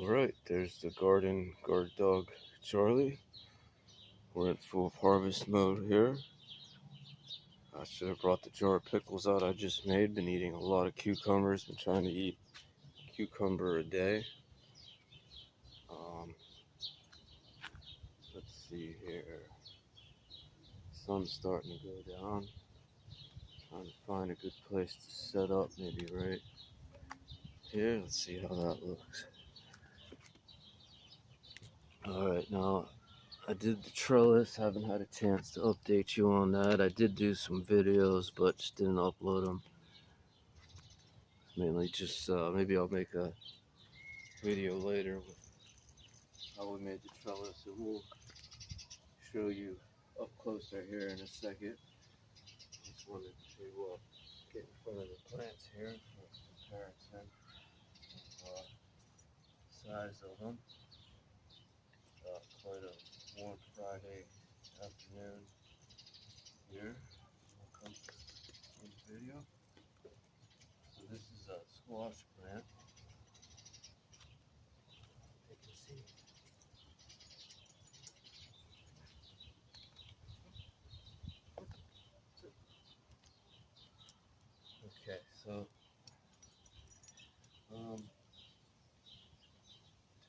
Alright, there's the guard dog Charlie. We're in full harvest mode here. I should have brought the jar of pickles out I just made. Been eating a lot of cucumbers. Been trying to eat a cucumber a day. Um, let's see here. Sun's starting to go down. Trying to find a good place to set up, maybe right here. Let's see how that looks. Alright, now I did the trellis. Haven't had a chance to update you on that. I did do some videos, but just didn't upload them. Mainly just, maybe I'll make a video later with how we made the trellis, and we'll show you up closer here in a second. Just wanted to get in front of the plants here for comparison of size of them. Quite a warm Friday afternoon here. Welcome to the video. So this is a squash plant. You can see. Okay, so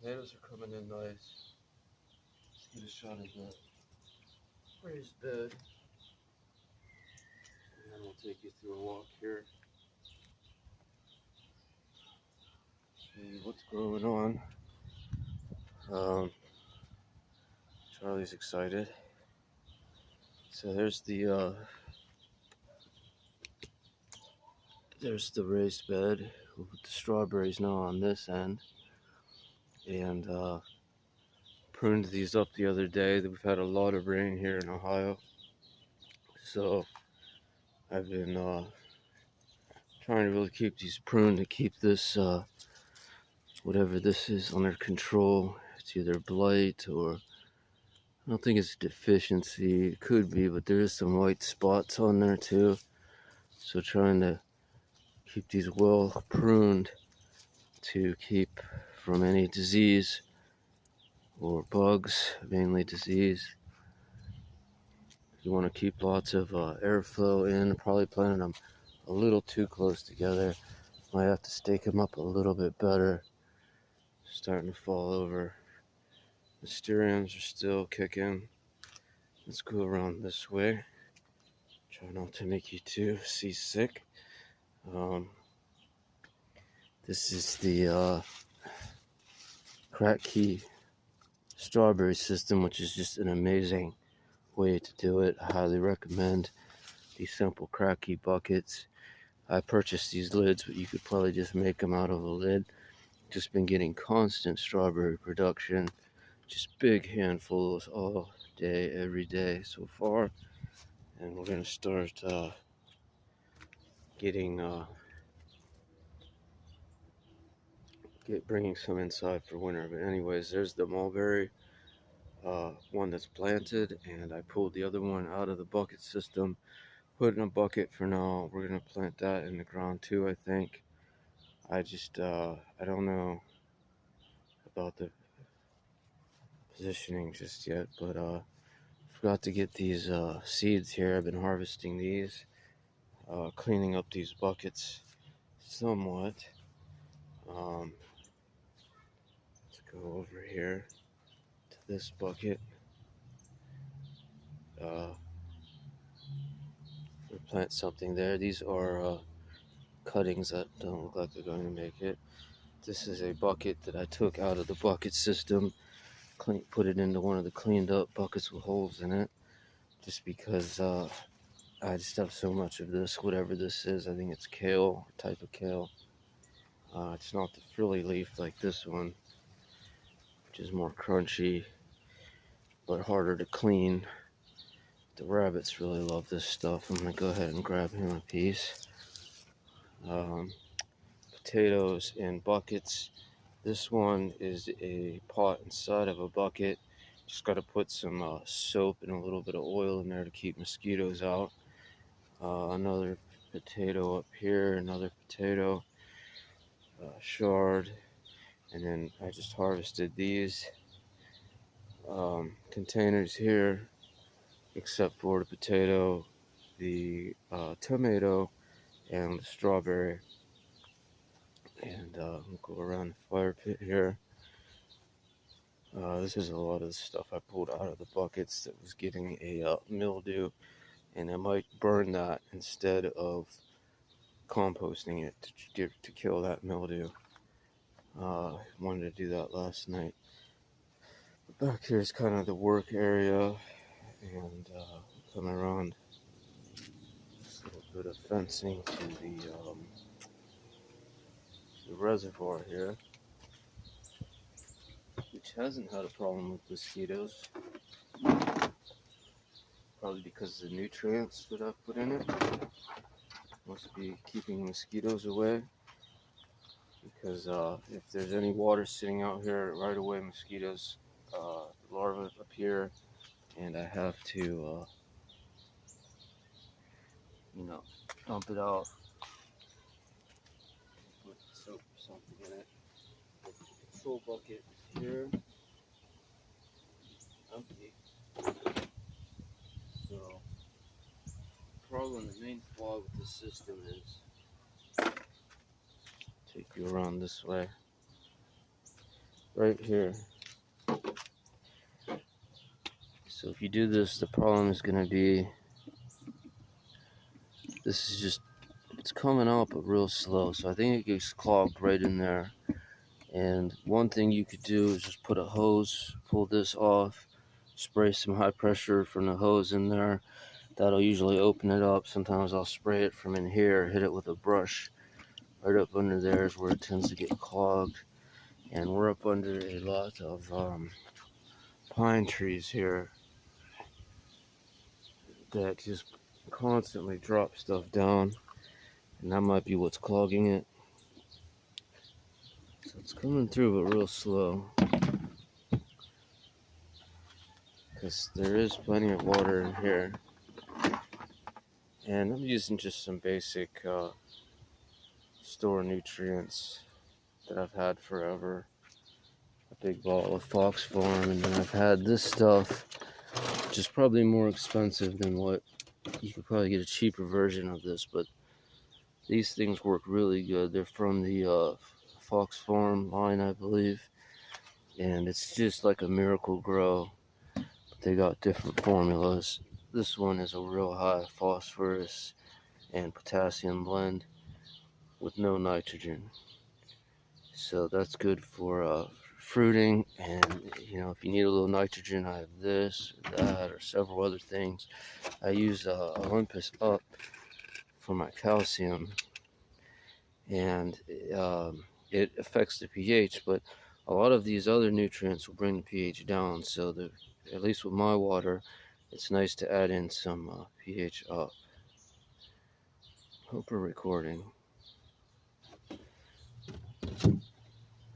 tomatoes are coming in nice. Let's get a shot of the raised bed, and then we'll take you through a walk here. Show you what's going on. Charlie's excited. So there's the raised bed with the strawberries now on this end, and pruned these up the other day. We've had a lot of rain here in Ohio, so I've been trying to really keep these pruned to keep this whatever this is under control. It's either blight or I don't think it's deficiency. It could be, but there is some white spots on there too. So trying to keep these well pruned to keep from any disease or bugs, mainly disease. You want to keep lots of airflow in. Probably planting them a little too close together. Might have to stake them up a little bit better. Starting to fall over. The stereums are still kicking. Let's go around this way. Try not to make you too seasick. This is the kracke strawberry system, which is just an amazing way to do it. I highly recommend these simple kracke buckets. I purchased these lids, but you could probably just make them out of a lid. Just been getting constant strawberry production, just big handfuls all day, every day so far. And we're gonna start bringing some inside for winter. But anyways, there's the mulberry one that's planted, and I pulled the other one out of the bucket system, put in a bucket for now. We're gonna plant that in the ground too, I think. I just I don't know about the positioning just yet, but forgot to get these seeds here. I've been harvesting these, cleaning up these buckets somewhat. Let's go over here to this bucket. We'll plant something there. These are cuttings that don't look like they're going to make it. This is a bucket that I took out of the bucket system, put it into one of the cleaned up buckets with holes in it, just because I just have so much of this, whatever this is. I think it's kale, a type of kale. It's not the frilly leaf like this one, which is more crunchy but harder to clean. The rabbits really love this stuff. I'm gonna go ahead and grab him a piece. Potatoes in buckets. This one is a pot inside of a bucket. Just got to put some soap and a little bit of oil in there to keep mosquitoes out. Another potato up here, another potato, chard, And then I just harvested these containers here, except for the potato, the tomato, and the strawberry. And we'll go around the fire pit here. This is a lot of the stuff I pulled out of the buckets that was getting a mildew, and I might burn that instead of composting it to kill that mildew. I wanted to do that last night. But back here is kind of the work area, and come around this little bit of fencing to the reservoir here, which hasn't had a problem with mosquitoes. Probably because of the nutrients that I've put in it. Must be keeping mosquitoes away. Because if there's any water sitting out here, right away mosquitoes larvae appear, and I have to, dump it out. Put soap or something in it. The control bucket is here. Empty. So, the main flaw with this system is, take you around this way. Right here. So if you do this, the problem is going to be, this is just, it's coming out but real slow. So I think it gets clogged right in there. And one thing you could do is just put a hose, pull this off, spray some high pressure from the hose in there. That'll usually open it up. Sometimes I'll spray it from in here, hit it with a brush. Right up under there is where it tends to get clogged. And we're up under a lot of pine trees here that just constantly drop stuff down, and that might be what's clogging it. So it's coming through but real slow, because there is plenty of water in here. And I'm using just some basic store nutrients that I've had forever. A big bottle of Fox Farm, and then I've had this stuff, which is probably more expensive than what you could probably get a cheaper version of this, but these things work really good. They're from the Fox Farm line, I believe, and it's just like a Miracle Grow, but they got different formulas. This one is a real high phosphorus and potassium blend with no nitrogen, so that's good for fruiting. And if you need a little nitrogen, I have this or that or several other things. I use Olympus Up for my calcium, and it affects the pH, but a lot of these other nutrients will bring the pH down. So at least with my water, it's nice to add in some pH up. Hope we're recording.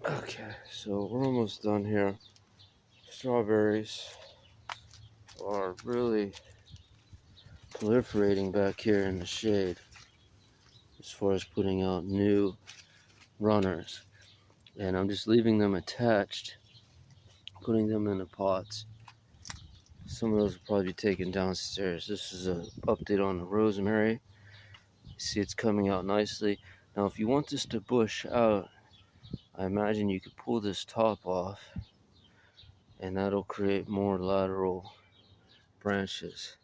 Okay, so we're almost done here. Strawberries are really proliferating back here in the shade as far as putting out new runners. And I'm just leaving them attached, putting them in the pots. Some of those will probably be taken downstairs. This is an update on the rosemary. You see it's coming out nicely. Now if you want this to bush out, I imagine you could pull this top off, and that'll create more lateral branches.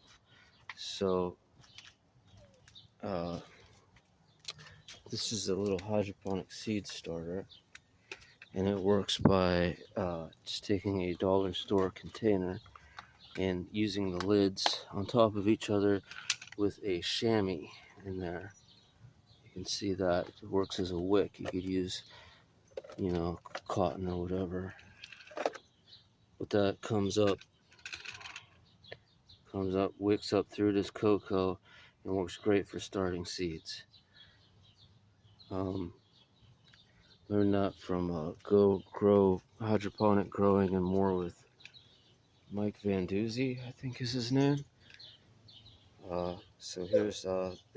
So this is a little hydroponic seed starter, and it works by just taking a dollar store container and using the lids on top of each other with a chamois in there. You can see that it works as a wick. You could use cotton or whatever, but that comes up, wicks up through this cocoa, and works great for starting seeds. Learned that from Go Grow Hydroponic Growing and More with Mike Van Duzy, I think is his name. So here's